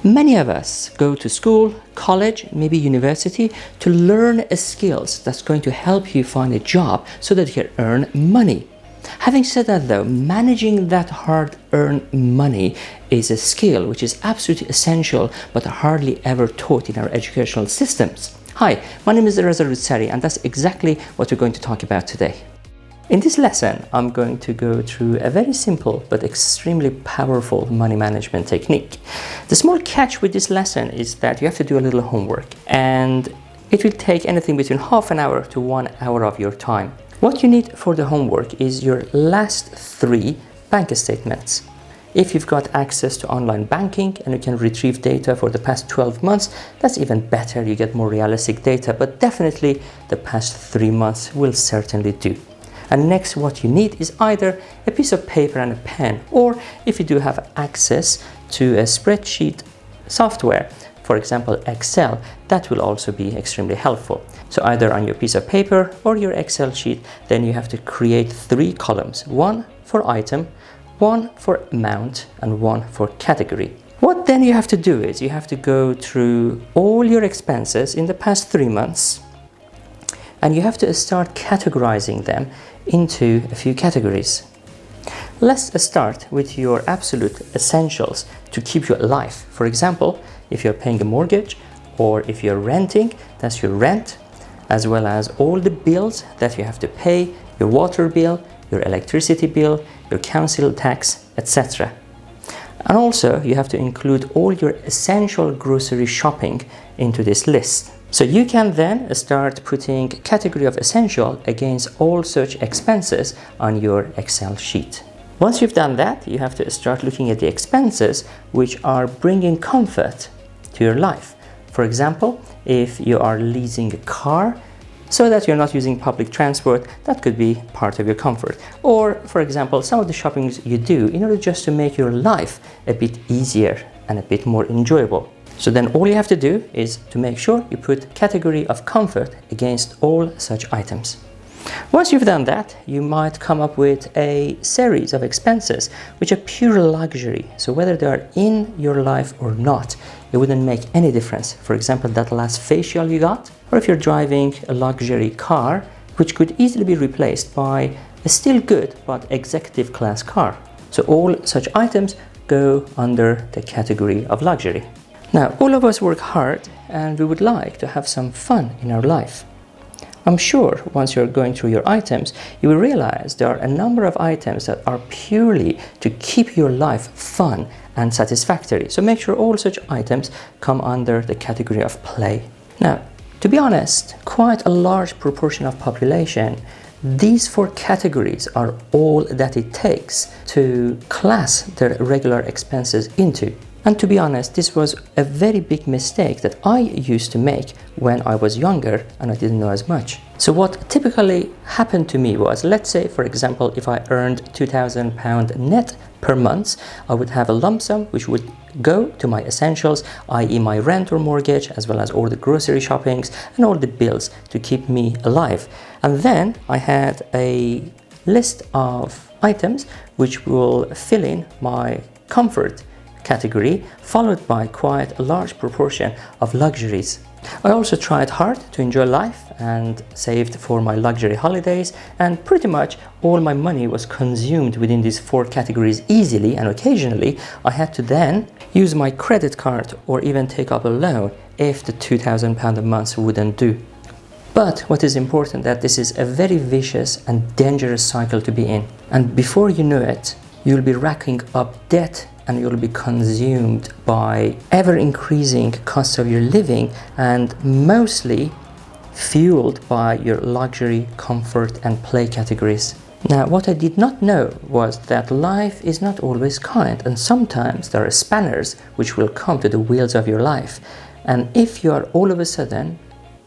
Many of us go to school, college, maybe university to learn skills that's going to help you find a job so that you can earn money. Having said that though, managing that hard-earned money is a skill which is absolutely essential but hardly ever taught in our educational systems. Hi, my name is Reza Rutsari and that's exactly what we're going to talk about today. In this lesson, I'm going to go through a very simple but extremely powerful money management technique. The small catch with this lesson is that you have to do a little homework and it will take anything between half an hour to 1 hour of your time. What you need for the homework is your last 3 bank statements. If you've got access to online banking and you can retrieve data for the past 12 months, that's even better. You get more realistic data, but definitely the past 3 months will certainly do. And next, what you need is either a piece of paper and a pen, or if you do have access to a spreadsheet software, for example Excel, that will also be extremely helpful. So either on your piece of paper or your Excel sheet, then you have to create 3 columns, 1 for item, 1 for amount, and 1 for category. What then you have to do is you have to go through all your expenses in the past 3 months, and you have to start categorizing them into a few categories. Let's start with your absolute essentials to keep you alive. For example, if you're paying a mortgage or if you're renting, that's your rent, as well as all the bills that you have to pay, your water bill, your electricity bill, your council tax, etc. And also you have to include all your essential grocery shopping into this list. So you can then start putting category of essential against all such expenses on your Excel sheet. Once you've done that, you have to start looking at the expenses which are bringing comfort to your life. For example, if you are leasing a car so that you're not using public transport, that could be part of your comfort. Or, for example, some of the shoppings you do in order just to make your life a bit easier and a bit more enjoyable. So then all you have to do is to make sure you put category of comfort against all such items. Once you've done that, you might come up with a series of expenses which are pure luxury. So whether they are in your life or not, it wouldn't make any difference. For example, that last facial you got, or if you're driving a luxury car, which could easily be replaced by a still good but executive class car. So all such items go under the category of luxury. Now, all of us work hard and we would like to have some fun in our life. I'm sure once you're going through your items, you will realize there are a number of items that are purely to keep your life fun and satisfactory. So make sure all such items come under the category of play. Now, to be honest, quite a large proportion of population, these 4 categories are all that it takes to class their regular expenses into. And to be honest, this was a very big mistake that I used to make when I was younger and I didn't know as much. So what typically happened to me was, let's say, for example, if I earned £2,000 net per month, I would have a lump sum which would go to my essentials, i.e. my rent or mortgage, as well as all the grocery shoppings and all the bills to keep me alive. And then I had a list of items which will fill in my comfort category, followed by quite a large proportion of luxuries. I also tried hard to enjoy life and saved for my luxury holidays, and pretty much all my money was consumed within these 4 categories easily, and occasionally I had to then use my credit card or even take up a loan if the £2,000 a month wouldn't do. But what is important that this is a very vicious and dangerous cycle to be in, and before you know it, you'll be racking up debt and you'll be consumed by ever-increasing costs of your living and mostly fueled by your luxury, comfort and play categories. Now, what I did not know was that life is not always kind, and sometimes there are spanners which will come to the wheels of your life. And if you are all of a sudden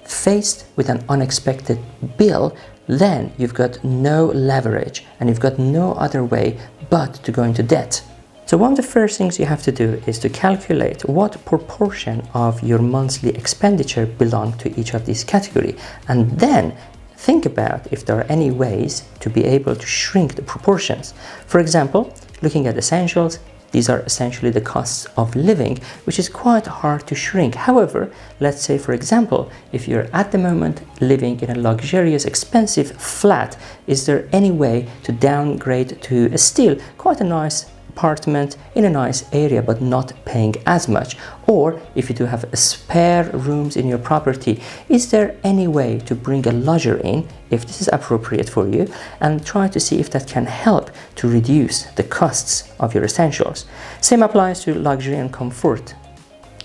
faced with an unexpected bill, then you've got no leverage and you've got no other way but to go into debt. So one of the first things you have to do is to calculate what proportion of your monthly expenditure belong to each of these categories, and then think about if there are any ways to be able to shrink the proportions. For example, looking at essentials, These are essentially the costs of living, which is quite hard to shrink. However, let's say, for example, if you're at the moment living in a luxurious, expensive flat, is there any way to downgrade to a still quite a nice apartment in a nice area but not paying as much? Or if you do have spare rooms in your property, is there any way to bring a lodger in if this is appropriate for you, and try to see if that can help to reduce the costs of your essentials? Same applies to luxury and comfort.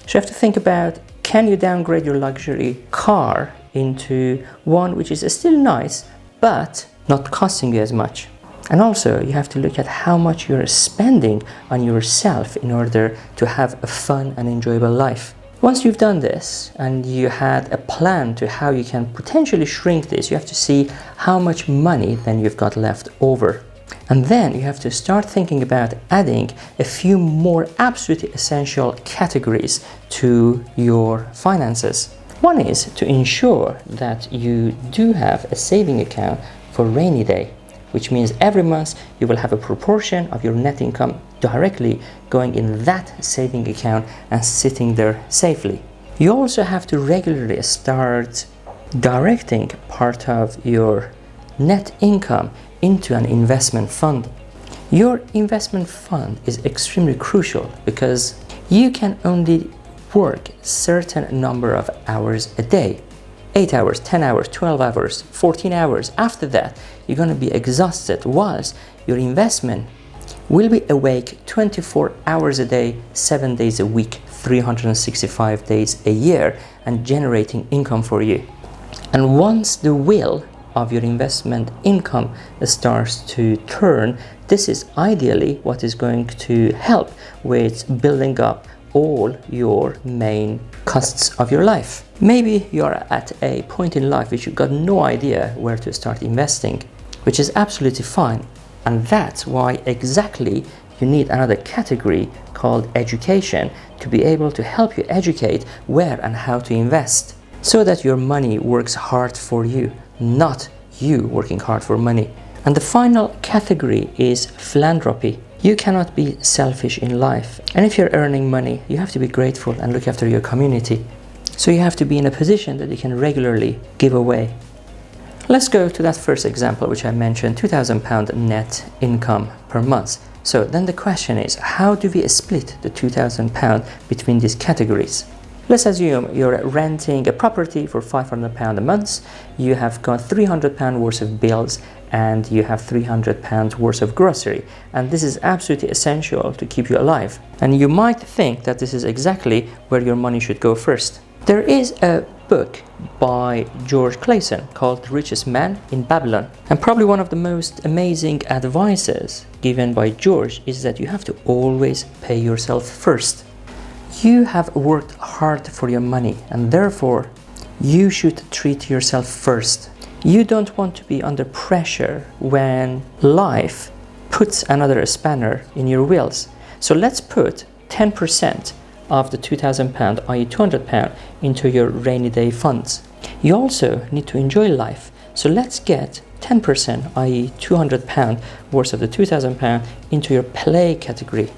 So you have to think about, can you downgrade your luxury car into one which is still nice but not costing you as much? And also, you have to look at how much you're spending on yourself in order to have a fun and enjoyable life. Once you've done this and you had a plan to how you can potentially shrink this, you have to see how much money then you've got left over. And then you have to start thinking about adding a few more absolutely essential categories to your finances. One is to ensure that you do have a saving account for rainy day, which means every month you will have a proportion of your net income directly going in that saving account and sitting there safely. You also have to regularly start directing part of your net income into an investment fund. Your investment fund is extremely crucial because you can only work a certain number of hours a day. 8 hours, 10 hours, 12 hours, 14 hours. After that, you're going to be exhausted, whilst your investment will be awake 24 hours a day, 7 days a week, 365 days a year, and generating income for you. And once the wheel of your investment income starts to turn, this is ideally what is going to help with building up all your main costs of your life. Maybe you're at a point in life which you've got no idea where to start investing, which is absolutely fine. And that's why exactly you need another category called education to be able to help you educate where and how to invest, so that your money works hard for you, not you working hard for money. And the final category is philanthropy. You cannot be selfish in life. And if you're earning money, you have to be grateful and look after your community. So you have to be in a position that you can regularly give away. Let's go to that first example, which I mentioned, £2,000 net income per month. So then the question is, how do we split the £2,000 between these categories? Let's assume you're renting a property for £500 a month. You have got £300 worth of bills and you have £300 worth of grocery. And this is absolutely essential to keep you alive. And you might think that this is exactly where your money should go first. There is a book by George Clason called The Richest Man in Babylon. And probably one of the most amazing advices given by George is that you have to always pay yourself first. You have worked hard for your money, and therefore you should treat yourself first. You don't want to be under pressure when life puts another spanner in your wheels. So let's put 10% of the £2,000, i.e. £200, into your rainy day funds. You also need to enjoy life. So let's get 10%, i.e. £200 worth of the £2,000 into your play category.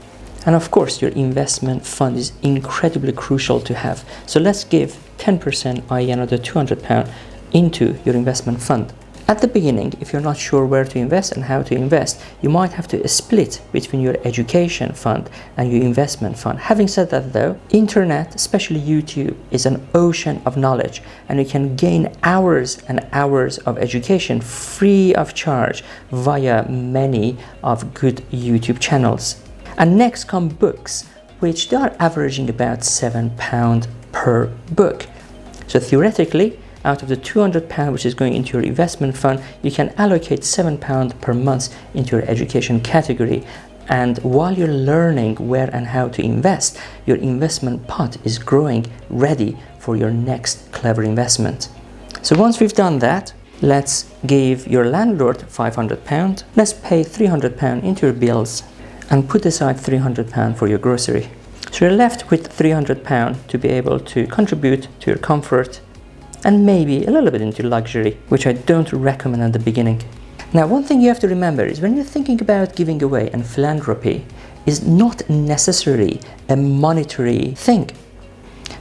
And of course, your investment fund is incredibly crucial to have. So let's give 10%, i.e. another £200, into your investment fund. At the beginning, if you're not sure where to invest and how to invest, you might have to split between your education fund and your investment fund. Having said that though, internet, especially YouTube, is an ocean of knowledge, and you can gain hours and hours of education free of charge via many of good YouTube channels. And next come books, which they are averaging about £7 per book. So theoretically, out of the £200 which is going into your investment fund, you can allocate £7 per month into your education category. And while you're learning where and how to invest, your investment pot is growing, ready for your next clever investment. So once we've done that, let's give your landlord £500. Let's pay £300 into your bills and put aside £300 for your grocery. So you're left with £300 to be able to contribute to your comfort and maybe a little bit into luxury, which I don't recommend at the beginning. Now, one thing you have to remember is when you're thinking about giving away and philanthropy, is not necessarily a monetary thing.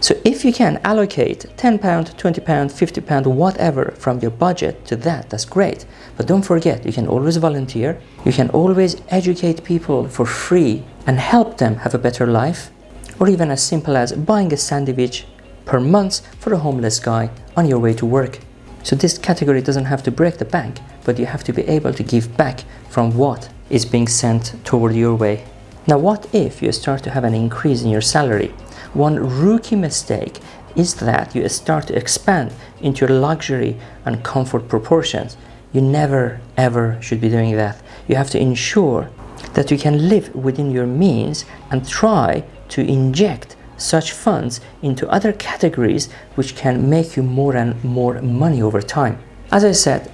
So if you can allocate £10, £20, £50, whatever from your budget to that, that's great. But don't forget, you can always volunteer. You can always educate people for free and help them have a better life. Or even as simple as buying a sandwich per month for a homeless guy on your way to work. So this category doesn't have to break the bank, but you have to be able to give back from what is being sent toward your way. Now, what if you start to have an increase in your salary? One rookie mistake is that you start to expand into your luxury and comfort proportions. You never ever should be doing that. You have to ensure that you can live within your means and try to inject such funds into other categories which can make you more and more money over time. As I said,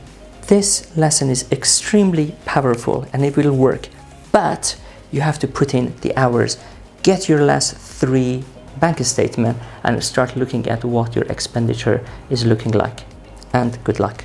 this lesson is extremely powerful and it will work, but you have to put in the hours. Get your last 3 bank statement and start looking at what your expenditure is looking like. And good luck.